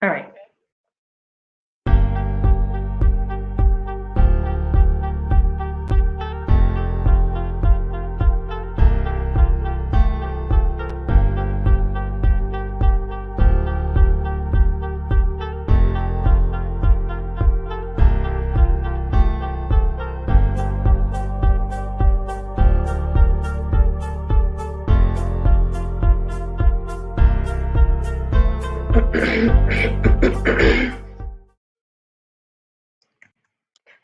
All right.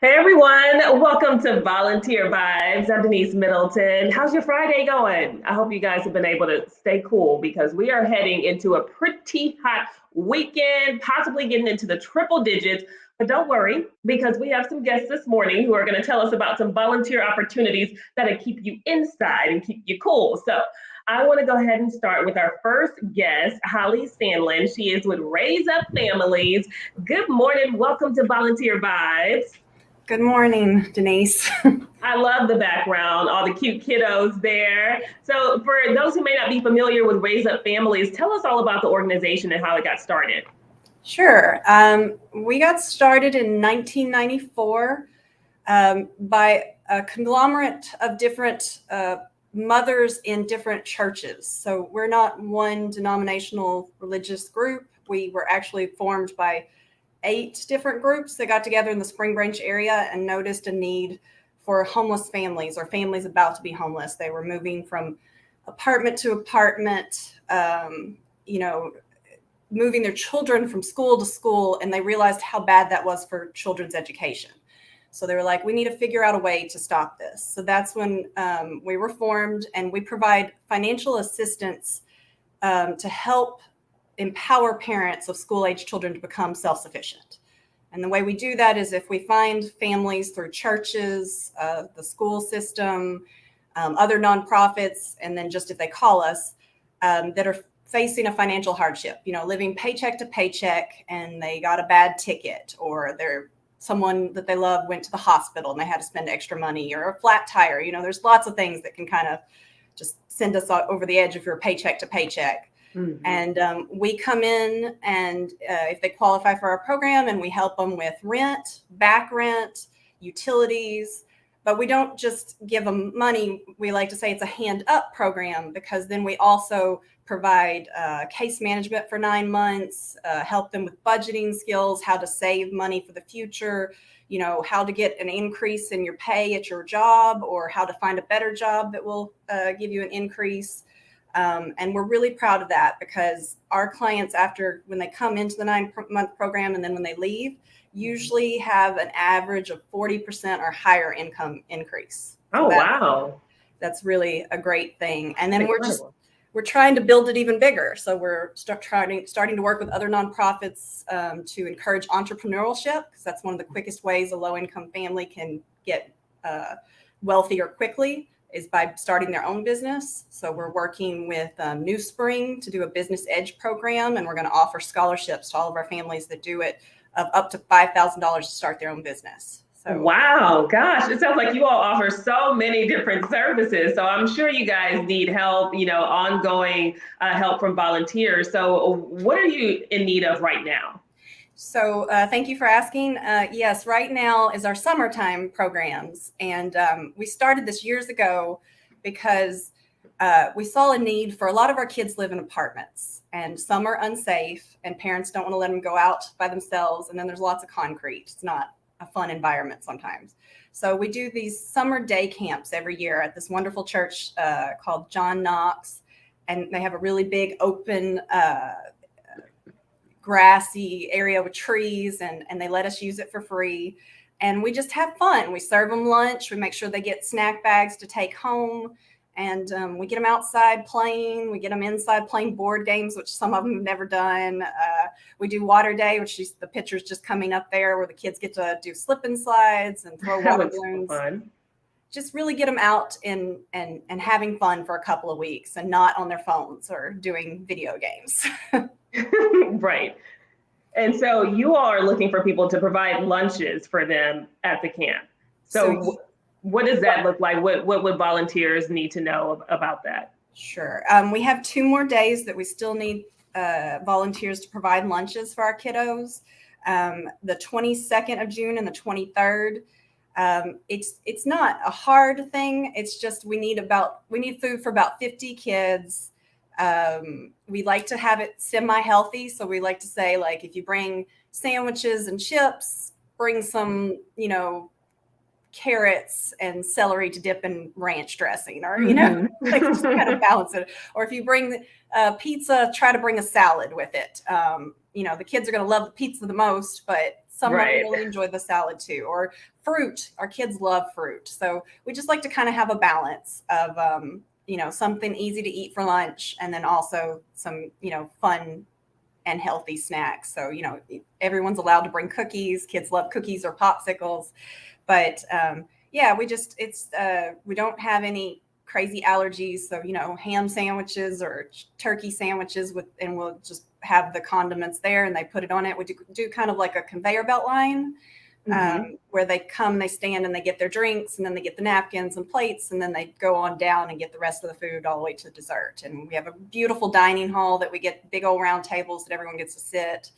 Hey everyone, welcome to Volunteer Vibes. I'm Denise Middleton. How's your Friday going? I hope you guys have been able to stay cool because we are heading into a pretty hot weekend, possibly getting into the triple digits. But don't worry, because we have some guests this morning who are going to tell us about some volunteer opportunities that'll keep you inside and keep you cool. So I want to go ahead and start with our first guest, Holly Sandlin. She is with Raise Up Families. Good morning. Welcome to Volunteer Vibes. Good morning, Denise. I love the background, all the cute kiddos there. So, for those who may not be familiar with Raise Up Families, tell us all about the organization and how it got started. Sure. We got started in 1994 by a conglomerate of different mothers in different churches. So we're not one denominational religious group. We were actually formed by 8 different groups that got together in the Spring Branch area and noticed a need for homeless families or families about to be homeless. They were moving from apartment to apartment, moving their children from school to school, and they realized how bad that was for children's education. So they were like, we need to figure out a way to stop this. So that's when we were formed, and we provide financial assistance to help empower parents of school-age children to become self-sufficient. And the way we do that is if we find families through churches, the school system, other nonprofits, and then just if they call us that are facing a financial hardship, living paycheck to paycheck, and they got a bad ticket, or someone that they love went to the hospital and they had to spend extra money, or a flat tire. There's lots of things that can kind of just send us over the edge if you're paycheck to paycheck. Mm-hmm. And we come in, and if they qualify for our program, and we help them with rent, back rent, utilities. But we don't just give them money. We like to say it's a hand up program, because then we also provide case management for 9 months, help them with budgeting skills, how to save money for the future, how to get an increase in your pay at your job, or how to find a better job that will give you an increase. And we're really proud of that, because our clients, when they come into the 9-month program and then when they leave, usually have an average of 40% or higher income increase. Oh, wow. That's really a great thing. And then we're trying to build it even bigger. So we're starting to work with other nonprofits to encourage entrepreneurship, because that's one of the quickest ways a low-income family can get wealthier quickly, is by starting their own business. So we're working with New Spring to do a business edge program, and we're going to offer scholarships to all of our families that do it of up to $5,000 to start their own business. So, wow, gosh, it sounds like you all offer so many different services. So I'm sure you guys need help, ongoing help from volunteers. So what are you in need of right now? So thank you for asking. Yes, right now is our summertime programs. And we started this years ago because we saw a need for a lot of our kids live in apartments, and some are unsafe, and parents don't want to let them go out by themselves. And then there's lots of concrete. It's not a fun environment sometimes. So we do these summer day camps every year at this wonderful church called John Knox. And they have a really big open grassy area with trees, and they let us use it for free. And we just have fun. We serve them lunch. We make sure they get snack bags to take home. And we get them outside playing. We get them inside playing board games, which some of them have never done. We do water day, which is the pictures just coming up there, where the kids get to do slip and slides and throw water balloons. Fun. Just really get them out and having fun for a couple of weeks, and not on their phones or doing video games. Right. And so you all are looking for people to provide lunches for them at the camp. So what does that look like? What would volunteers need to know about that? Sure. We have 2 more days that we still need volunteers to provide lunches for our kiddos. The 22nd of June and the 23rd. It's not a hard thing. It's just we need food for about 50 kids. We like to have it semi-healthy, so we like to say, like, if you bring sandwiches and chips, bring some, carrots and celery to dip in ranch dressing, or like, just kind of balance it. Or if you bring pizza, try to bring a salad with it. The kids are going to love the pizza the most, but some of them really enjoy the salad too. Or fruit. Our kids love fruit, so we just like to kind of have a balance of something easy to eat for lunch, and then also some fun and healthy snacks. So everyone's allowed to bring cookies. Kids love cookies or popsicles. But we don't have any crazy allergies. So, ham sandwiches or turkey sandwiches and we'll just have the condiments there and they put it on it. We do kind of like a conveyor belt line where they come, they stand and they get their drinks, and then they get the napkins and plates, and then they go on down and get the rest of the food all the way to dessert. And we have a beautiful dining hall that we get big old round tables that everyone gets to sit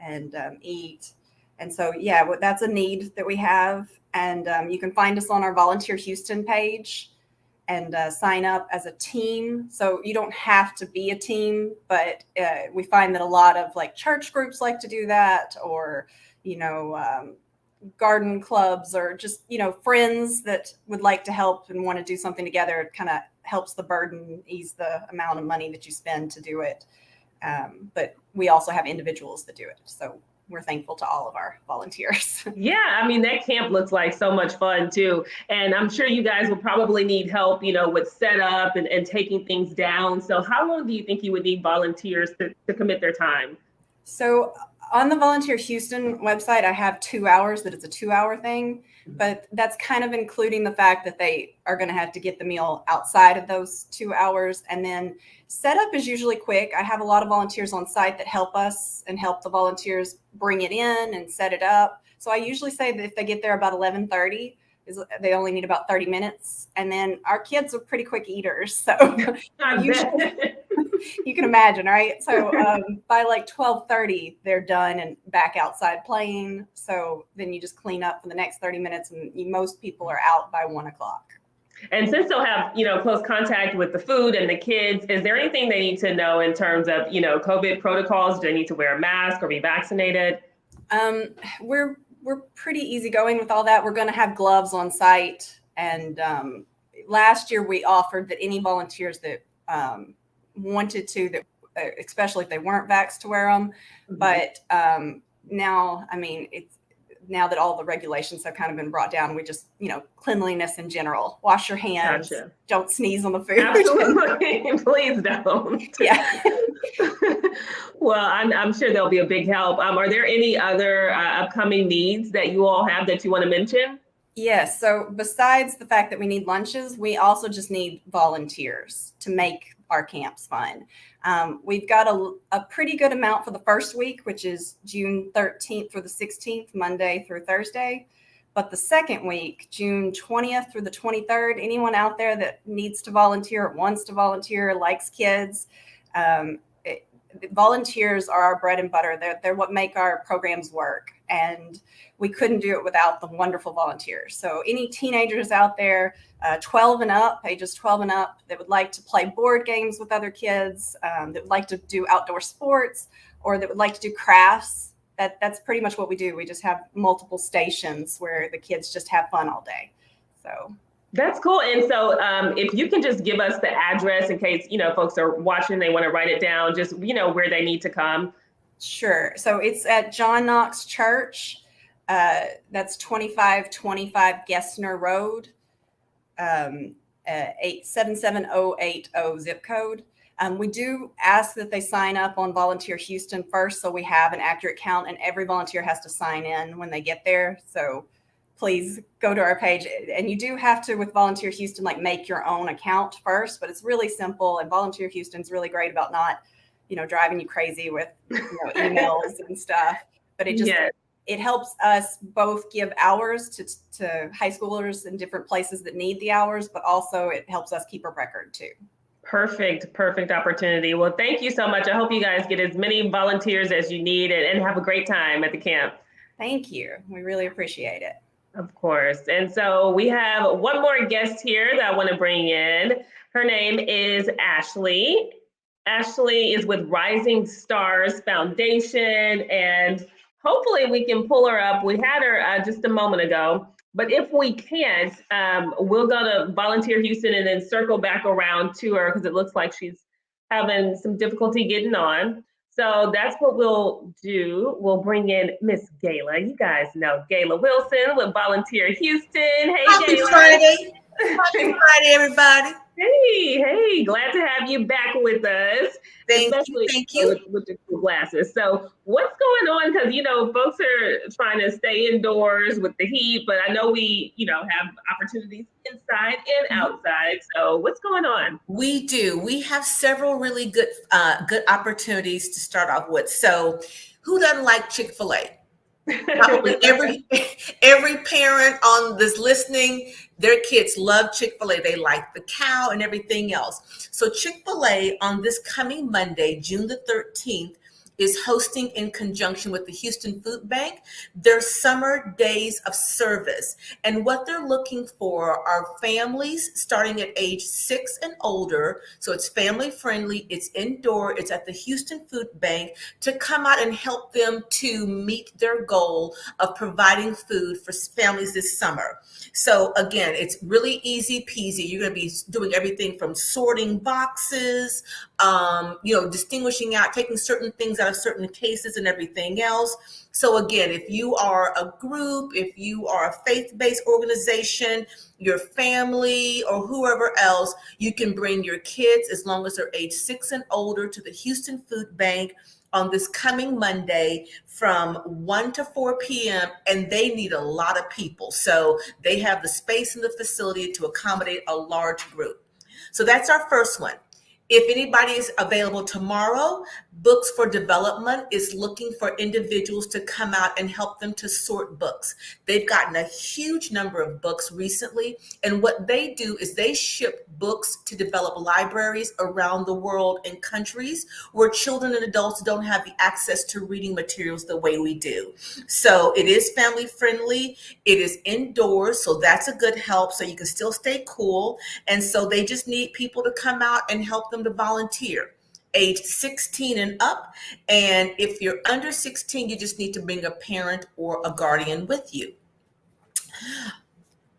and eat. And so, that's a need that we have. And you can find us on our Volunteer Houston page and sign up as a team. So you don't have to be a team, but we find that a lot of like church groups like to do that, or, garden clubs, or just, friends that would like to help and want to do something together. It kind of helps the burden, ease the amount of money that you spend to do it. But we also have individuals that do it. So we're thankful to all of our volunteers. Yeah, I mean, that camp looks like so much fun too. And I'm sure you guys will probably need help, with setup and taking things down. So how long do you think you would need volunteers to commit their time? So on the Volunteer Houston website, I have 2 hours, that it's a 2-hour thing, but that's kind of including the fact that they are going to have to get the meal outside of those 2 hours. And then setup is usually quick. I have a lot of volunteers on site that help us and help the volunteers bring it in and set it up. So I usually say that if they get there about 11:30, they only need about 30 minutes. And then our kids are pretty quick eaters. So you can imagine, right? So by like 12:30, they're done and back outside playing. So then you just clean up for the next 30 minutes, and most people are out by 1 o'clock. And since they'll have, close contact with the food and the kids, is there anything they need to know in terms of, COVID protocols? Do they need to wear a mask or be vaccinated? We're pretty easygoing with all that. We're going to have gloves on site. And last year we offered that any volunteers that wanted to, that especially if they weren't vaxxed, to wear them. But now, now that all the regulations have kind of been brought down, we just, cleanliness in general, wash your hands, Gotcha. Don't sneeze on the food. Absolutely. Please don't. Yeah. Well, I'm sure there'll be a big help. Are there any other upcoming needs that you all have that you want to mention? Yes. So besides the fact that we need lunches, we also just need volunteers to make our camps fun. We've got a pretty good amount for the first week, which is June 13th through the 16th, Monday through Thursday. But the second week, June 20th through the 23rd, anyone out there that needs to volunteer, wants to volunteer, likes kids, volunteers are our bread and butter. They're what make our programs work. And we couldn't do it without the wonderful volunteers. So any teenagers out there, 12 and up, ages 12 and up, that would like to play board games with other kids, that would like to do outdoor sports, or that would like to do crafts, that's pretty much what we do. We just have multiple stations where the kids just have fun all day. So that's cool. And so if you can just give us the address in case, folks are watching, they want to write it down, just, where they need to come. Sure. So it's at John Knox Church. That's 2525 Gessner Road, 77080 zip code. We do ask that they sign up on Volunteer Houston first, so we have an accurate count, and every volunteer has to sign in when they get there. So please go to our page. And you do have to, with Volunteer Houston, make your own account first, but it's really simple. And Volunteer Houston's really great about not, driving you crazy with emails and stuff. But it helps us both give hours to high schoolers in different places that need the hours, but also it helps us keep a record too. Perfect opportunity. Well, thank you so much. I hope you guys get as many volunteers as you need and have a great time at the camp. Thank you. We really appreciate it. Of course. And so we have one more guest here that I want to bring in. Her name is Ashley. Ashley is with Rising Stars Foundation, and hopefully we can pull her up. We had her just a moment ago, but if we can't, we'll go to Volunteer Houston and then circle back around to her because it looks like she's having some difficulty getting on. So that's what we'll do. We'll bring in Miss Gayla. You guys know Gayla Wilson with Volunteer Houston. Hey, Happy Gayla. Friday. Happy Friday, everybody. Hey, glad to have you back with us. Thank you. With the cool glasses. So what's going on? Because, folks are trying to stay indoors with the heat, but I know we, have opportunities inside and outside. So what's going on? We do. We have several really good opportunities to start off with. So who doesn't like Chick-fil-A? Probably every parent on this listening, their kids love Chick-fil-A. They like the cow and everything else. So Chick-fil-A on this coming Monday, June the 13th, is hosting in conjunction with the Houston Food Bank their summer days of service. And what they're looking for are families starting at age 6 and older. So it's family friendly, it's indoor, it's at the Houston Food Bank to come out and help them to meet their goal of providing food for families this summer. So again, it's really easy peasy. You're going to be doing everything from sorting boxes, distinguishing out, taking certain things out of certain cases and everything else. So again, if you are a group, if you are a faith-based organization, your family or whoever else, you can bring your kids as long as they're age 6 and older to the Houston Food Bank on this coming Monday from 1 to 4 p.m. and they need a lot of people. So they have the space in the facility to accommodate a large group. So that's our first one. If anybody is available tomorrow, Books for Development is looking for individuals to come out and help them to sort books. They've gotten a huge number of books recently, and what they do is they ship books to develop libraries around the world in countries where children and adults don't have the access to reading materials the way we do. So it is family friendly, it is indoors, so that's a good help, so you can still stay cool. And so they just need people to come out and help them to volunteer, age 16 and up. And if you're under 16, you just need to bring a parent or a guardian with you.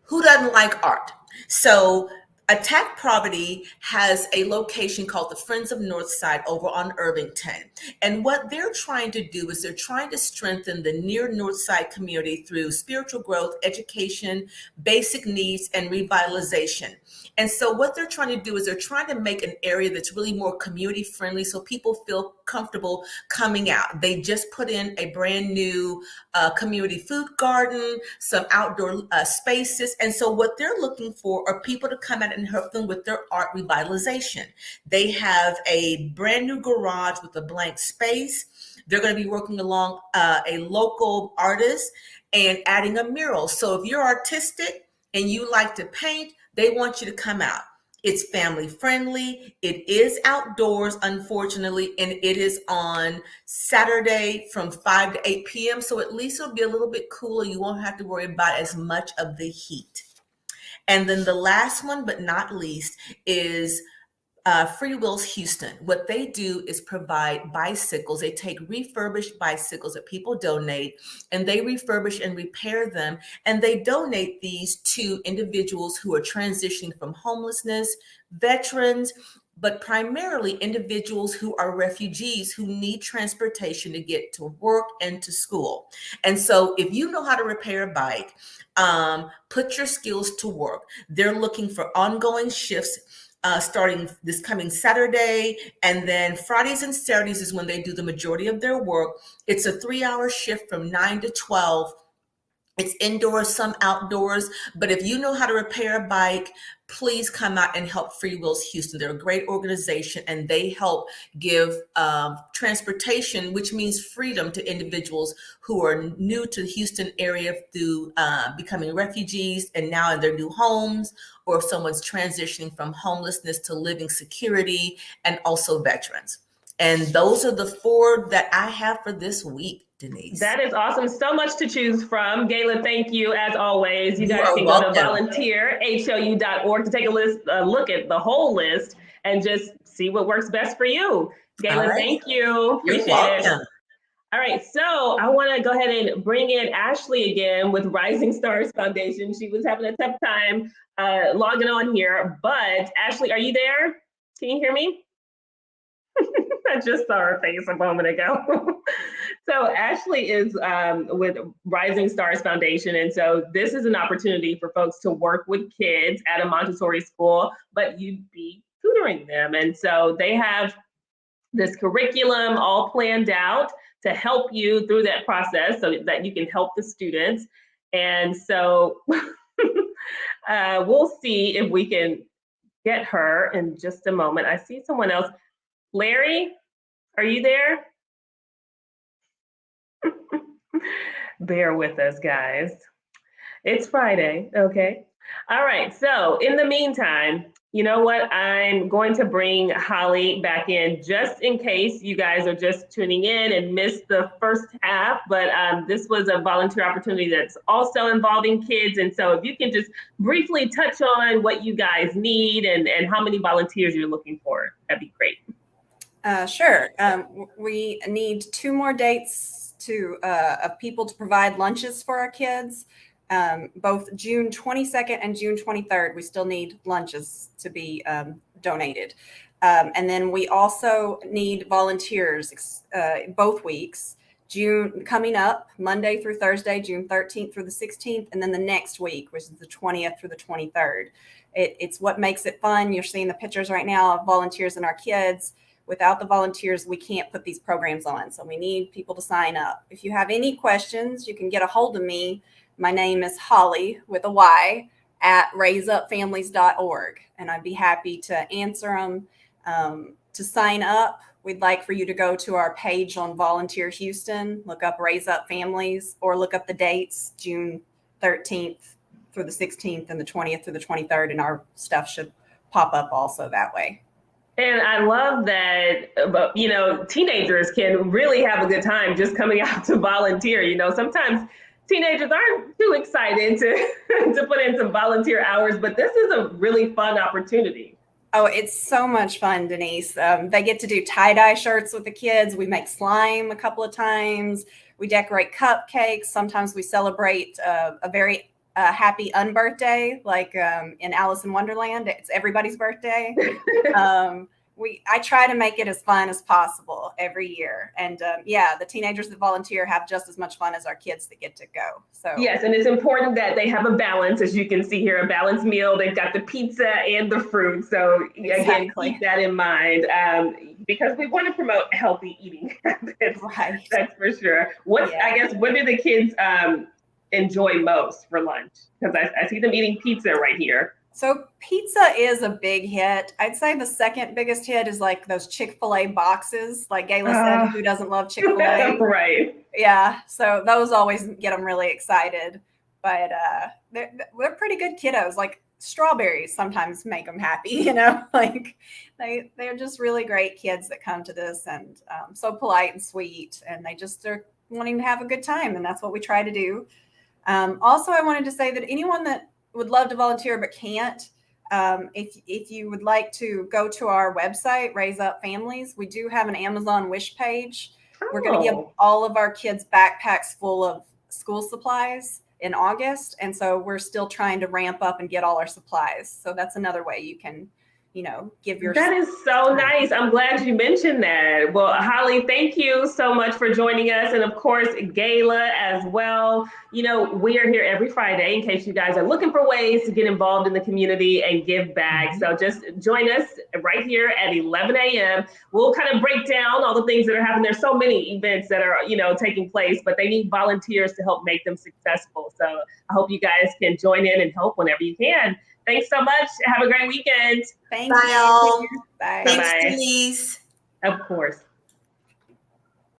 Who doesn't like art? So Attack Poverty has a location called the Friends of Northside over on Irvington. And what they're trying to do is they're trying to strengthen the near Northside community through spiritual growth, education, basic needs, and revitalization. And so what they're trying to do is they're trying to make an area that's really more community friendly so people feel comfortable coming out. They just put in a brand new community food garden, some outdoor spaces. And so what they're looking for are people to come out and help them with their art revitalization. They have a brand new garage with a blank space. They're going to be working along a local artist and adding a mural. So if you're artistic and you like to paint, they want you to come out. It's family friendly. It is outdoors, unfortunately, and it is on Saturday from 5 to 8 p.m. So at least it'll be a little bit cooler. You won't have to worry about as much of the heat. And then the last one, but not least, is Free Wheels Houston. What they do is provide bicycles. They take refurbished bicycles that people donate, and they refurbish and repair them. And they donate these to individuals who are transitioning from homelessness, veterans, but primarily individuals who are refugees who need transportation to get to work and to school. And so if you know how to repair a bike, put your skills to work. They're looking for ongoing shifts starting this coming Saturday, and then Fridays and Saturdays is when they do the majority of their work. It's a 3-hour shift from 9 to 12. It's indoors, some outdoors. But if you know how to repair a bike, please come out and help Free Wheels Houston. They're a great organization, and they help give transportation, which means freedom, to individuals who are new to the Houston area through becoming refugees and now in their new homes, or if someone's transitioning from homelessness to living security, and also veterans. And those are the 4 that I have for this week, Denise. That is awesome. So much to choose from. Gayla, thank you as always. You guys are can welcome. go to volunteerhou.org to take a look at the whole list and just see what works best for you. Gayla, right. thank you. Appreciate it. All right, so I want to go ahead and bring in Ashley again with Rising Stars Foundation. She was having a tough time logging on here, but Ashley, are you there? Can you hear me? I just saw her face a moment ago. So Ashley is with Rising Stars Foundation. And so this is an opportunity for folks to work with kids at a Montessori school, but you'd be tutoring them. And so they have this curriculum all planned out to help you through that process so that you can help the students. And so we'll see if we can get her in just a moment. I see someone else. Larry, are you there? Bear with us, guys. It's Friday, okay? All right, so in the meantime, you know what? I'm going to bring Holly back in just in case you guys are just tuning in and missed the first half, but this was a volunteer opportunity that's also involving kids. And so if you can just briefly touch on what you guys need and how many volunteers you're looking for, that'd be great. Sure. We need 2 more dates of people to provide lunches for our kids. Both June 22nd and June 23rd, we still need lunches to be donated. And then we also need volunteers both weeks. June coming up, Monday through Thursday, June 13th through the 16th, and then the next week, which is the 20th through the 23rd. It's what makes it fun. You're seeing the pictures right now of volunteers and our kids. Without the volunteers, we can't put these programs on. So we need people to sign up. If you have any questions, you can get a hold of me. My name is Holly with a Y at raiseupfamilies.org. And I'd be happy to answer them. To sign up, we'd like for you to go to our page on Volunteer Houston, look up Raise Up Families, or look up the dates, June 13th through the 16th and the 20th through the 23rd. And our stuff should pop up also that way. And I love that, you know, teenagers can really have a good time just coming out to volunteer. You know, sometimes teenagers aren't too excited to put in some volunteer hours, but this is a really fun opportunity. Oh, it's so much fun, Denise. They get to do tie-dye shirts with the kids. We make slime a couple of times. We decorate cupcakes. Sometimes we celebrate a very happy unbirthday, like in Alice in Wonderland. It's everybody's birthday. I try to make it as fun as possible every year. And the teenagers that volunteer have just as much fun as our kids that get to go. So yes, and it's important that they have a balance, as you can see here, a balanced meal. They've got the pizza and the fruit. So again, keep that in mind because we want to promote healthy eating habits. Right. That's for sure. What do the kids enjoy most for lunch? Because I see them eating pizza right here. So pizza is a big hit. I'd say the second biggest hit is like those Chick-fil-A boxes. Like Gayla said, who doesn't love Chick-fil-A? Right. Yeah. So those always get them really excited. But they're pretty good kiddos. Like strawberries sometimes make them happy, you know, like they're just really great kids that come to this and so polite and sweet. And they just are wanting to have a good time. And that's what we try to do. Also, I wanted to say that anyone that would love to volunteer but can't, if you would like to go to our website, Raise Up Families, we do have an Amazon wish page. We're going to give all of our kids backpacks full of school supplies in August. And so we're still trying to ramp up and get all our supplies. So that's another way you can give your. That is so nice. I'm glad you mentioned that. Well, Holly, thank you so much for joining us. And of course, Gayla as well. We are here every Friday in case you guys are looking for ways to get involved in the community and give back. So just join us right here at 11 a.m. We'll kind of break down all the things that are happening. There's so many events that are, taking place, but they need volunteers to help make them successful. So I hope you guys can join in and help whenever you can. Thanks so much. Have a great weekend. Thank Bye, you. all. Bye. Thanks, Bye-bye. Denise. Of course.